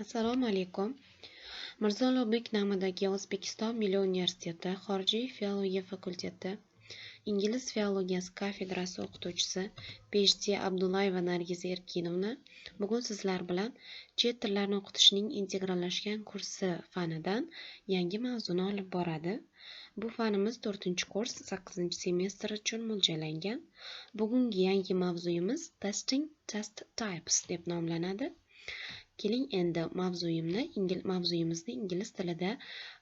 Assalomu alaykum. Mirzo Ulug'bek nomidagi O'zbekiston Milliy universiteti xorijiy filologiya fakulteti ingliz filologiyasi kafedrasi o'qituvchisi Ph.D. Abdullayeva Nargiza Erkinovna bugun sizlar bilan chet tillarini o'qitishning integrallashgan kursi fanidan yangi mavzuni olib boradi. Bu fanimiz 4-kurs 8-semestr uchun mo'ljallangan. Bugungi yangi mavzuyimiz Testing Test Types deb nomlanadi. Keling endi mavzuyimizni ingliz tilida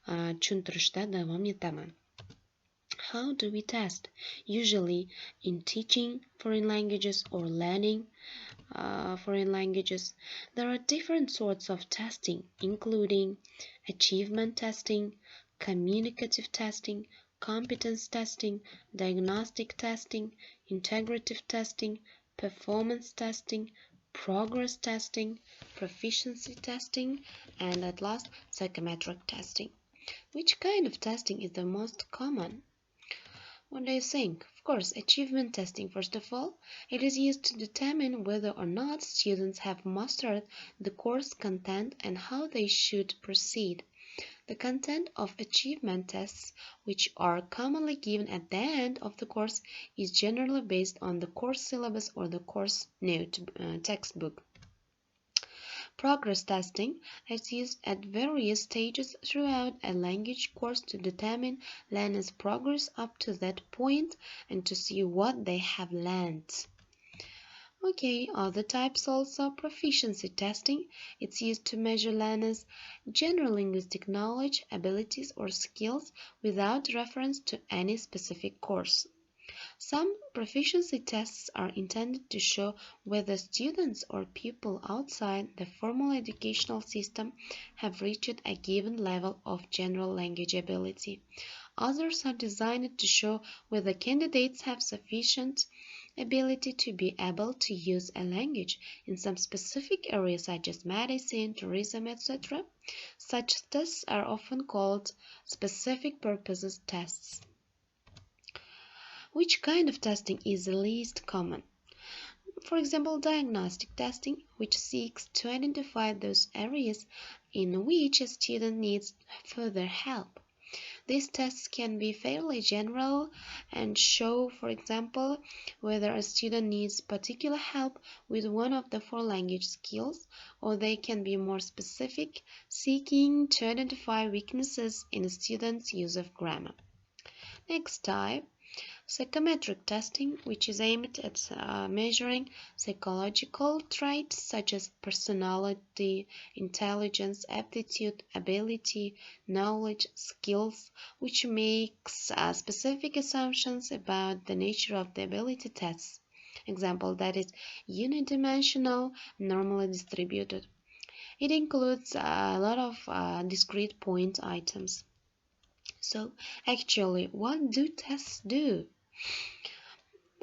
tushuntirishda davom etaman. How do we test? Usually in teaching foreign languages or learning foreign languages, there are different sorts of testing, including achievement testing, communicative testing, competence testing, diagnostic testing, integrative testing, performance testing, progress testing, proficiency testing, and at last, psychometric testing. Which kind of testing is the most common? What do you think? Of course, achievement testing, first of all. It is used to determine whether or not students have mastered the course content and how they should proceed. The content of achievement tests, which are commonly given at the end of the course, is generally based on the course syllabus or the course note textbook. Progress testing is used at various stages throughout a language course to determine learners' progress up to that point and to see what they have learned. Okay, other types also. Proficiency testing. It's used to measure learners' general linguistic knowledge, abilities, or skills without reference to any specific course. Some proficiency tests are intended to show whether students or people outside the formal educational system have reached a given level of general language ability. Others are designed to show whether candidates have sufficient ability to be able to use a language in some specific areas such as medicine, tourism, etc. Such tests are often called specific purposes tests. Which kind of testing is the least common? For example, diagnostic testing, which seeks to identify those areas in which a student needs further help. These tests can be fairly general and show, for example, whether a student needs particular help with one of the 4 language skills, or they can be more specific, seeking to identify weaknesses in a student's use of grammar. Next type, psychometric testing, which is aimed at measuring psychological traits such as personality, intelligence, aptitude, ability, knowledge, skills, which makes specific assumptions about the nature of the ability tests. Example, that is unidimensional, normally distributed. It includes a lot of discrete point items. So, actually, what do tests do?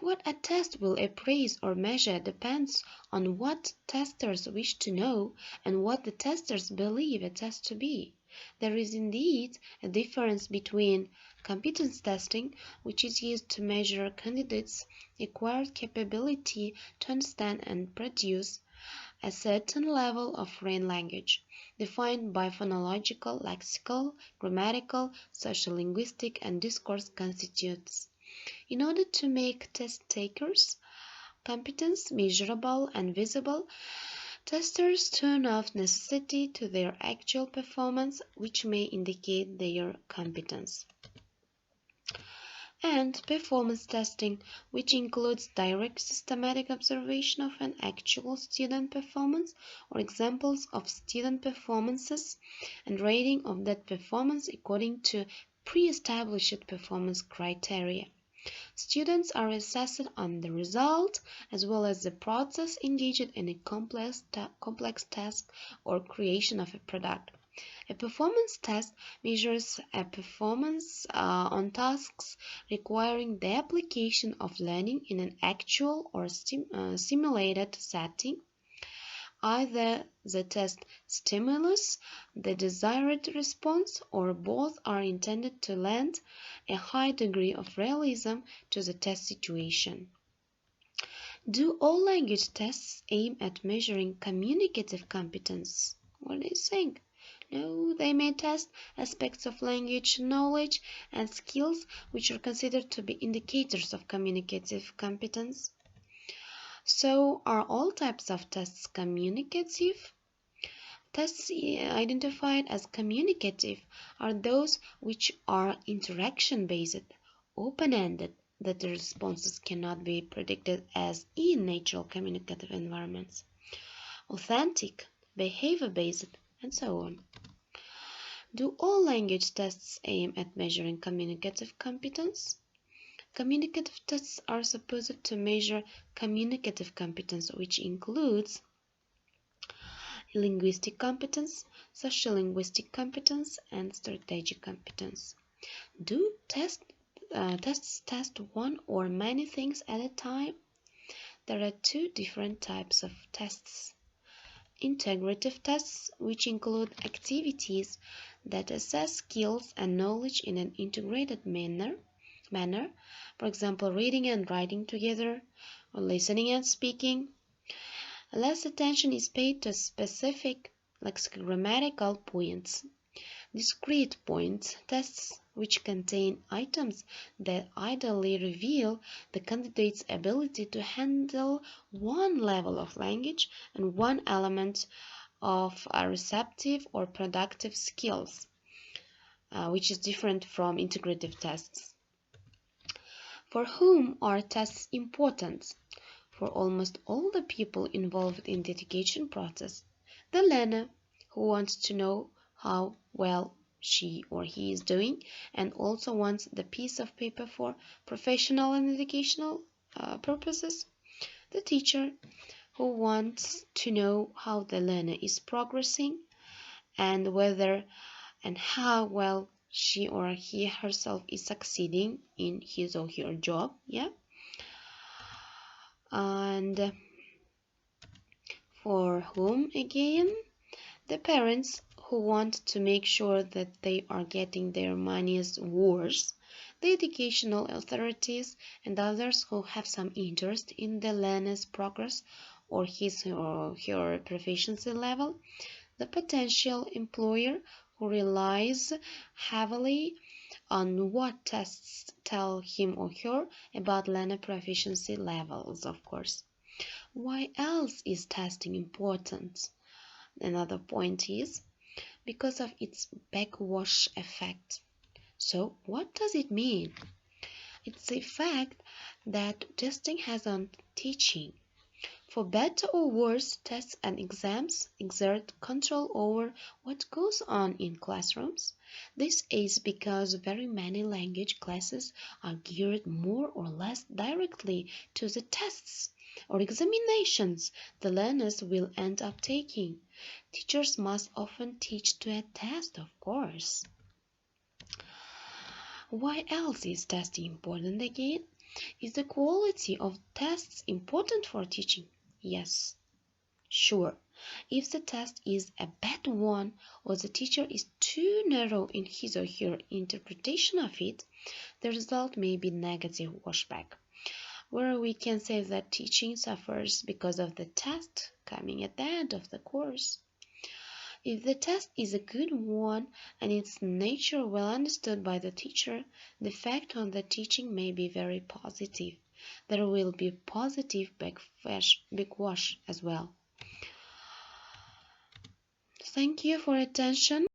What a test will appraise or measure depends on what testers wish to know and what the testers believe a test to be. There is indeed a difference between competence testing, which is used to measure candidates' acquired capability to understand and produce a certain level of foreign language, defined by phonological, lexical, grammatical, sociolinguistic, and discourse constituents. In order to make test takers' competence measurable and visible, testers turn off necessity to their actual performance, which may indicate their competence. And performance testing, which includes direct systematic observation of an actual student performance or examples of student performances and rating of that performance according to pre-established performance criteria. Students are assessed on the result as well as the process engaged in a complex task or creation of a product. A performance test measures a performance on tasks requiring the application of learning in an actual or simulated setting. Either the test stimulus the desired response or both are intended to lend a high degree of realism to the test situation. Do all language tests aim at measuring communicative competence? What do you think? No, they may test aspects of language knowledge and skills which are considered to be indicators of communicative competence. So, are all types of tests communicative? Tests identified as communicative are those which are interaction-based, open-ended, that the responses cannot be predicted as in natural communicative environments, authentic, behavior-based, and so on. Do all language tests aim at measuring communicative competence? Communicative tests are supposed to measure communicative competence, which includes linguistic competence, social-linguistic competence, and strategic competence. Do tests test one or many things at a time? There are two different types of tests. Integrative tests, which include activities that assess skills and knowledge in an integrated manner, for example, reading and writing together, or listening and speaking. Less attention is paid to specific lexicogrammatical points. Discrete point tests, which contain items that ideally reveal the candidate's ability to handle one level of language and one element of receptive or productive skills, which is different from integrative tests. For whom are tests important? For almost all the people involved in the education process. The learner, who wants to know how well she or he is doing and also wants the piece of paper for professional and educational purposes. The teacher, who wants to know how the learner is progressing and whether and how well she or he herself is succeeding in his or her job. And for whom again? The parents, who want to make sure that they are getting their money's worth. The educational authorities and others who have some interest in the learner's progress or his or her proficiency level. The potential employer, who relies heavily on what tests tell him or her about learner proficiency levels, of course. Why else is testing important? Another point is because of its backwash effect. So, what does it mean? It's the effect that testing has on teaching. For better or worse, tests and exams exert control over what goes on in classrooms. This is because very many language classes are geared more or less directly to the tests or examinations the learners will end up taking. Teachers must often teach to a test, of course. Why else is testing important again? Is the quality of tests important for teaching? Yes, sure. If the test is a bad one or the teacher is too narrow in his or her interpretation of it, the result may be negative washback, where we can say that teaching suffers because of the test coming at the end of the course. If the test is a good one and its nature well understood by the teacher, the effect on the teaching may be very positive. There will be positive backwash as well. Thank you for attention.